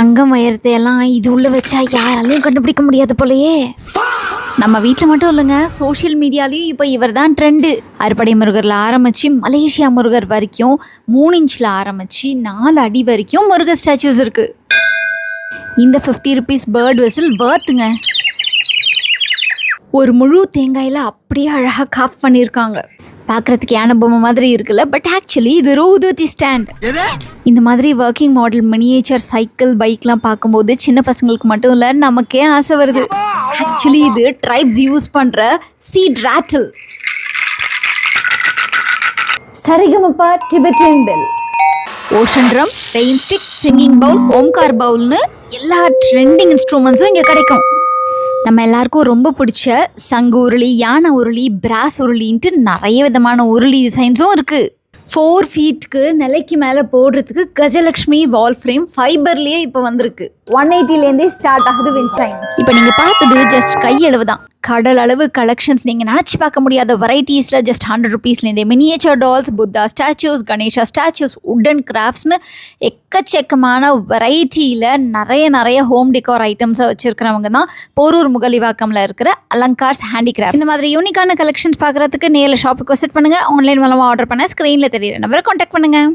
தங்கம் வைரத்தையெல்லாம் இது உள்ள வச்சா யாராலையும் கண்டுபிடிக்க முடியாது போலயே. நம்ம வீட்டில் மட்டும் இல்லைங்க, சோஷியல் மீடியாலையும் இப்போ இவர் தான் ட்ரெண்டு. அறுபடை முருகரில் ஆரம்பித்து மலேசியா முருகர் வரைக்கும் 3 இன்ச்சில் ஆரம்பித்து 4 அடி வரைக்கும் முருகர் ஸ்டாச்சூஸ் இருக்குது. இந்த 50 rupees பேர்ட் விசில் வர்த்துங்க. ஒரு முழு தேங்காயில் அப்படியே அழகாக காஃப் பண்ணியிருக்காங்க. பார்க்குறதுக்கு யானை பொம்மை மாதிரி இருக்குல்ல, பட் ஆக்சுவலி இது ஊதுவத்தி ஸ்டாண்ட். இந்த மாதிரி ஒர்க்கிங் மாடல் மினியேச்சர் சைக்கிள் பைக்லாம் பார்க்கும்போது சின்ன பசங்களுக்கு மட்டும் இல்லை, நமக்கே ஆசை வருது. ஆக்சுவலி இது ட்ரைப்ஸ் யூஸ் பண்ணுற சீட் ராட்டில். சரிகமப்பா Tibetan bell, ocean drum, rain stick, singing bowl, Omkar பவுல்னு எல்லா ட்ரெண்டிங் இன்ஸ்ட்ருமெண்ட்ஸும் இங்கே கிடைக்கும். நம்ம எல்லாருக்கும் ரொம்ப பிடிச்ச சங்கு உருளி, யானை உருளி, பிராஸ் உருளின்ட்டு நிறைய விதமான உருளி டிசைன்ஸும் இருக்குது. 4 feetக்கு நிலைக்கு மேலே போடுறதுக்கு கஜலக்ஷ்மி வால் ஃப்ரேம் ஃபைபர்லேயே இப்போ வந்திருக்கு. 180லேருந்தே ஸ்டார்ட் ஆகுது விண்ட் சைன்ஸ். இப்போ நீங்கள் பார்த்தது ஜஸ்ட் கையளவு தான். கடல் அளவு கலெக்ஷன்ஸ் நீங்கள் நினச்சி பார்க்க முடியாத வெரைட்டிஸில் ஜஸ்ட் 100 rupeesலேருந்தே miniature dolls, Buddha statues, Ganesha statues, wooden கிராஃப்ட்ஸ்னு எக்கச்சக்கமான வெரைட்டியில் நிறைய ஹோம் டெக்கார் ஐட்டம்ஸை வச்சுருக்கிறவங்க தான் போரூர் முகலிவாக்கமில் இருக்கிற அலங்கார்ஸ் ஹேண்டிகிராஃப்ட். இந்த மாதிரி யூனிக்கான கலெக்ஷன்ஸ் பார்க்குறதுக்கு நேரில் ஷாப்புக்கு விசிட் பண்ணுங்கள். ஆன்லைன் மூலமாக ஆர்டர் பண்ண ஸ்க்ரீனில் தெரியுற நம்பரை கான்டாக்ட் பண்ணுங்கள்.